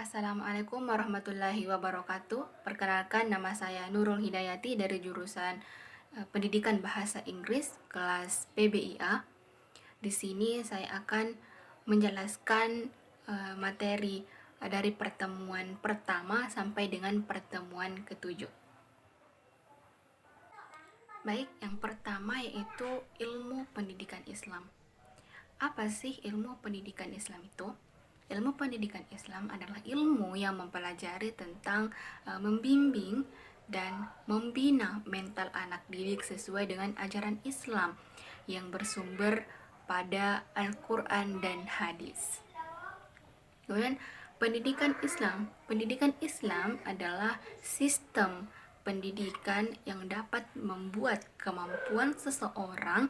Assalamualaikum warahmatullahi wabarakatuh. Perkenalkan, nama saya Nurul Hidayati dari jurusan Pendidikan Bahasa Inggris kelas PBIA. Di sini saya akan menjelaskan materi dari pertemuan pertama sampai dengan pertemuan ketujuh. Baik, yang pertama yaitu ilmu pendidikan Islam. Apa sih ilmu pendidikan Islam itu? Ilmu pendidikan Islam adalah ilmu yang mempelajari tentang membimbing dan membina mental anak didik sesuai dengan ajaran Islam yang bersumber pada Al-Quran dan hadis. Kemudian pendidikan Islam adalah sistem pendidikan yang dapat membuat kemampuan seseorang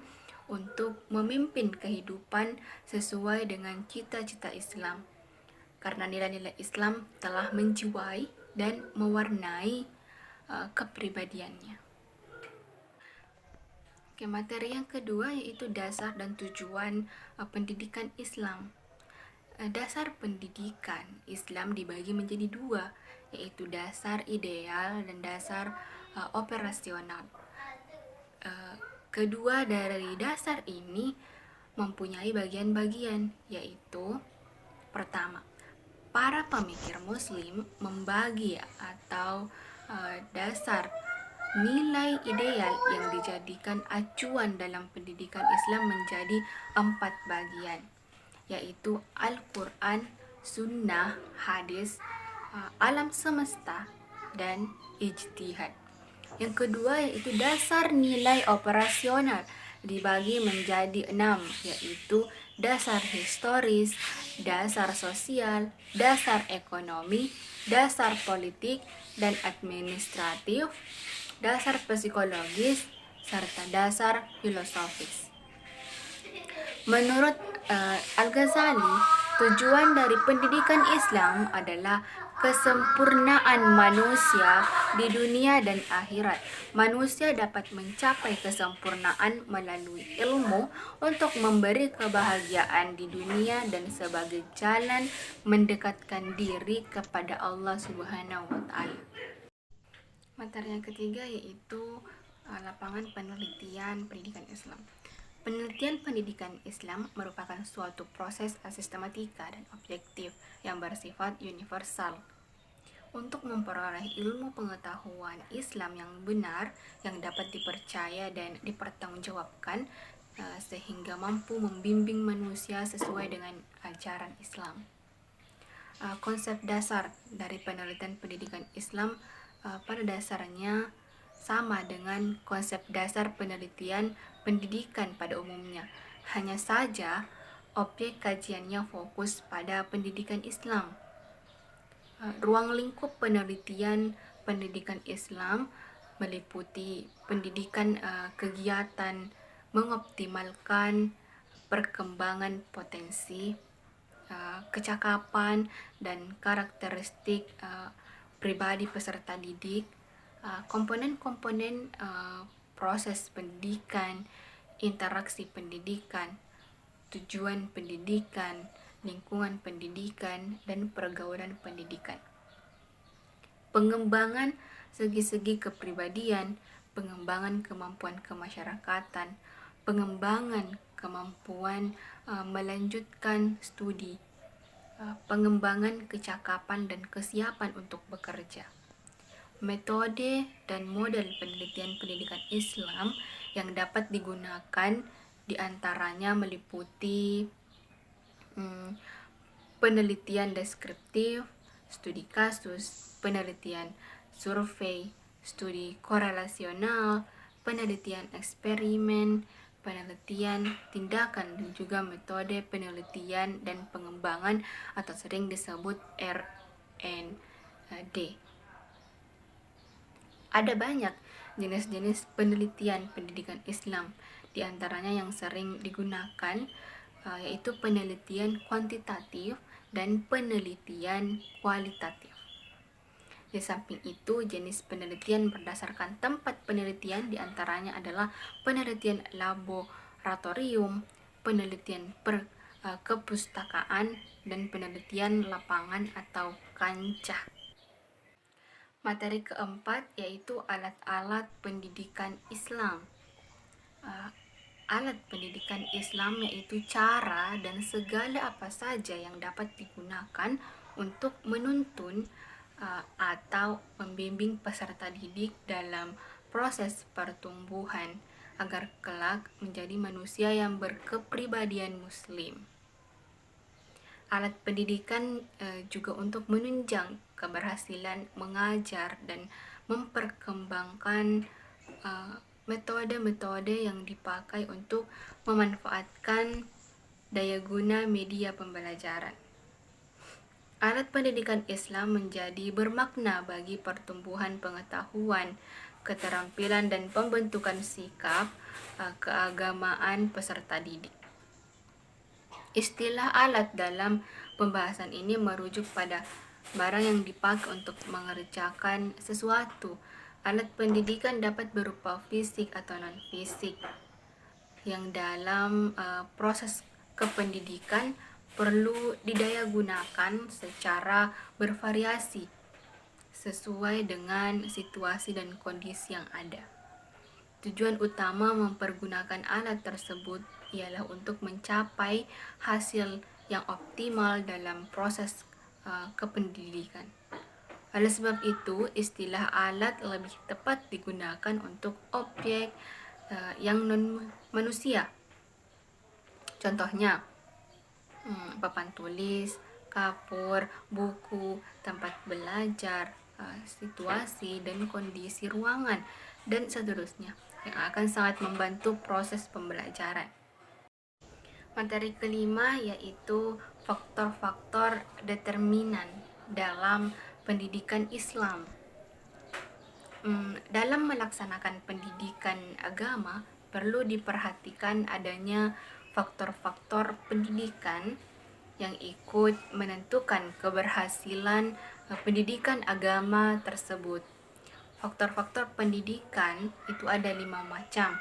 untuk memimpin kehidupan sesuai dengan cita-cita Islam, karena nilai-nilai Islam telah menjiwai dan mewarnai kepribadiannya. Oke, materi yang kedua yaitu dasar dan tujuan pendidikan Islam. Dasar pendidikan Islam dibagi menjadi dua, yaitu dasar ideal dan dasar operasional. Kedua dari dasar ini mempunyai bagian-bagian, yaitu pertama, para pemikir muslim membagi atau dasar nilai ideal yang dijadikan acuan dalam pendidikan Islam menjadi 4 bagian, yaitu Al-Quran, Sunnah, Hadis, alam semesta, dan ijtihad. Yang kedua yaitu dasar nilai operasional dibagi menjadi 6, yaitu dasar historis, dasar sosial, dasar ekonomi, dasar politik dan administratif, dasar psikologis, serta dasar filosofis. Menurut Al-Ghazali, tujuan dari pendidikan Islam adalah kesempurnaan manusia di dunia dan akhirat. Manusia dapat mencapai kesempurnaan melalui ilmu untuk memberi kebahagiaan di dunia dan sebagai jalan mendekatkan diri kepada Allah Subhanahu wa Ta'ala. Materi yang ketiga yaitu lapangan penelitian pendidikan Islam. Penelitian pendidikan Islam merupakan suatu proses sistematika dan objektif yang bersifat universal untuk memperoleh ilmu pengetahuan Islam yang benar, yang dapat dipercaya dan dipertanggungjawabkan sehingga mampu membimbing manusia sesuai dengan ajaran Islam. Konsep dasar dari penelitian pendidikan Islam pada dasarnya sama dengan konsep dasar penelitian pendidikan pada umumnya. Hanya saja objek kajiannya fokus pada pendidikan Islam. Ruang lingkup penelitian pendidikan Islam meliputi pendidikan kegiatan mengoptimalkan perkembangan potensi, kecakapan dan karakteristik pribadi peserta didik, komponen-komponen proses pendidikan, interaksi pendidikan, tujuan pendidikan, lingkungan pendidikan, dan pergaulan pendidikan. Pengembangan segi-segi kepribadian, pengembangan kemampuan kemasyarakatan, pengembangan kemampuan melanjutkan studi, pengembangan kecakapan dan kesiapan untuk bekerja. Metode dan model penelitian pendidikan Islam yang dapat digunakan diantaranya meliputi penelitian deskriptif, studi kasus, penelitian survei, studi korelasional, penelitian eksperimen, penelitian tindakan, dan juga metode penelitian dan pengembangan atau sering disebut R&D. Ada banyak jenis-jenis penelitian pendidikan Islam, di antaranya yang sering digunakan yaitu penelitian kuantitatif dan penelitian kualitatif. Di samping itu, jenis penelitian berdasarkan tempat penelitian diantaranya adalah penelitian laboratorium, penelitian kepustakaan, dan penelitian lapangan atau kancah. Materi keempat yaitu alat-alat pendidikan Islam. Alat pendidikan Islam yaitu cara dan segala apa saja yang dapat digunakan untuk menuntun atau membimbing peserta didik dalam proses pertumbuhan agar kelak menjadi manusia yang berkepribadian muslim. Alat pendidikan juga untuk menunjang keberhasilan mengajar dan memperkembangkan metode-metode yang dipakai untuk memanfaatkan daya guna media pembelajaran. Alat pendidikan Islam menjadi bermakna bagi pertumbuhan pengetahuan, keterampilan, dan pembentukan sikap keagamaan peserta didik. Istilah alat dalam pembahasan ini merujuk pada barang yang dipakai untuk mengerjakan sesuatu. Alat pendidikan dapat berupa fisik atau non-fisik, yang dalam proses kependidikan perlu didayagunakan secara bervariasi sesuai dengan situasi dan kondisi yang ada. Tujuan utama mempergunakan alat tersebut ialah untuk mencapai hasil yang optimal dalam proses kependidikan. Oleh sebab itu, istilah alat lebih tepat digunakan untuk objek yang non-manusia. Contohnya, papan tulis, kapur, buku, tempat belajar, situasi dan kondisi ruangan, dan seterusnya, yang akan sangat membantu proses pembelajaran. Materi kelima yaitu faktor-faktor determinan dalam pendidikan Islam. Dalam melaksanakan pendidikan agama, perlu diperhatikan adanya faktor-faktor pendidikan yang ikut menentukan keberhasilan pendidikan agama tersebut. Faktor-faktor pendidikan itu ada 5 macam,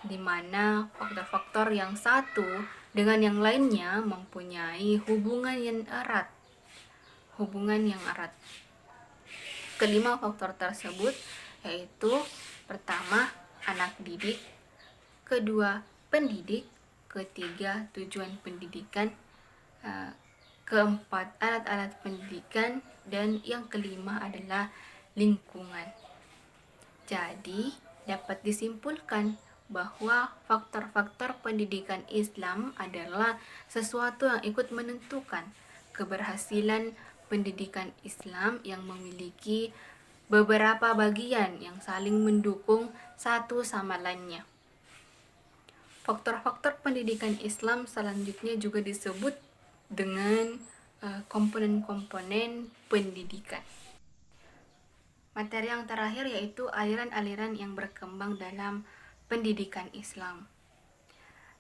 di mana faktor-faktor yang satu dengan yang lainnya mempunyai hubungan yang erat. Kelima faktor tersebut yaitu pertama, anak didik, kedua, pendidik, ketiga, tujuan pendidikan, keempat, alat-alat pendidikan, dan yang kelima adalah lingkungan. Jadi, dapat disimpulkan bahwa faktor-faktor pendidikan Islam adalah sesuatu yang ikut menentukan keberhasilan pendidikan Islam yang memiliki beberapa bagian yang saling mendukung satu sama lainnya. Faktor-faktor pendidikan Islam selanjutnya juga disebut dengan komponen-komponen pendidikan. Materi yang terakhir yaitu aliran-aliran yang berkembang dalam pendidikan Islam.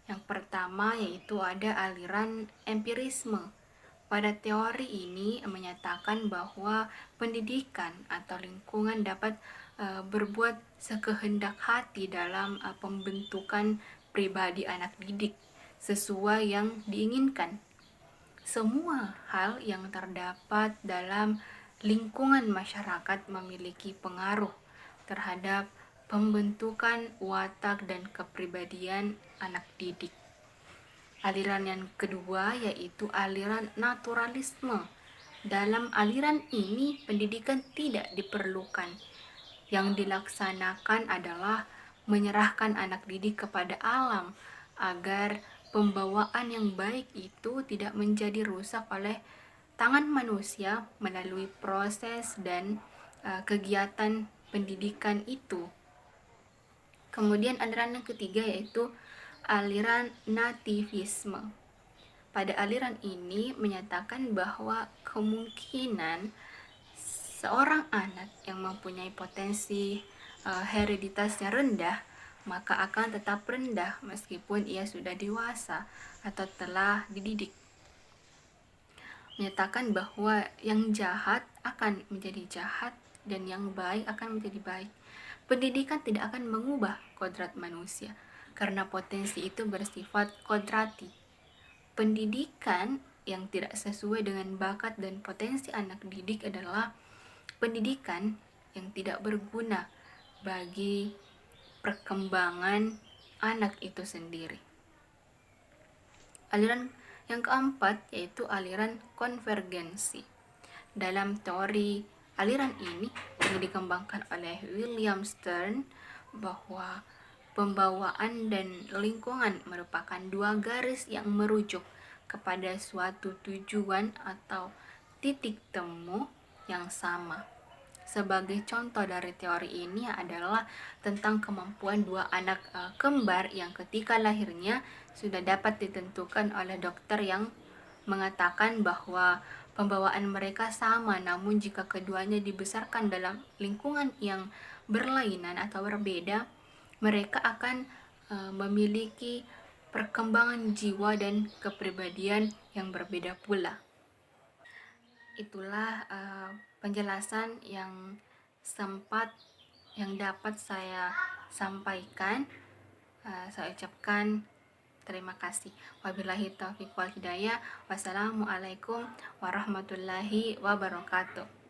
Yang pertama yaitu ada aliran empirisme. Pada teori ini menyatakan bahwa pendidikan atau lingkungan dapat berbuat sekehendak hati dalam pembentukan pribadi anak didik sesuai yang diinginkan. Semua hal yang terdapat dalam lingkungan masyarakat memiliki pengaruh terhadap pembentukan watak dan kepribadian anak didik. Aliran yang kedua yaitu aliran naturalisme. Dalam aliran ini pendidikan tidak diperlukan. Yang dilaksanakan adalah menyerahkan anak didik kepada alam agar pembawaan yang baik itu tidak menjadi rusak oleh tangan manusia melalui proses dan kegiatan pendidikan itu. Kemudian aliran yang ketiga yaitu aliran nativisme. Pada aliran ini menyatakan bahwa kemungkinan seorang anak yang mempunyai potensi hereditasnya rendah, maka akan tetap rendah meskipun ia sudah dewasa atau telah dididik. Menyatakan bahwa yang jahat akan menjadi jahat dan yang baik akan menjadi baik. Pendidikan tidak akan mengubah kodrat manusia, karena potensi itu bersifat kodrati. Pendidikan yang tidak sesuai dengan bakat dan potensi anak didik adalah pendidikan yang tidak berguna bagi perkembangan anak itu sendiri. Aliran yang keempat yaitu aliran konvergensi. Dalam teori aliran ini yang dikembangkan oleh William Stern, bahwa pembawaan dan lingkungan merupakan dua garis yang merujuk kepada suatu tujuan atau titik temu yang sama. Sebagai contoh dari teori ini adalah tentang kemampuan dua anak kembar yang ketika lahirnya sudah dapat ditentukan oleh dokter yang mengatakan bahwa pembawaan mereka sama, namun jika keduanya dibesarkan dalam lingkungan yang berlainan atau berbeda, mereka akan memiliki perkembangan jiwa dan kepribadian yang berbeda pula. Itulah penjelasan yang dapat saya sampaikan. Saya ucapkan terima kasih. Wabillahi taufiq wal hidayah. Wassalamualaikum warahmatullahi wabarakatuh.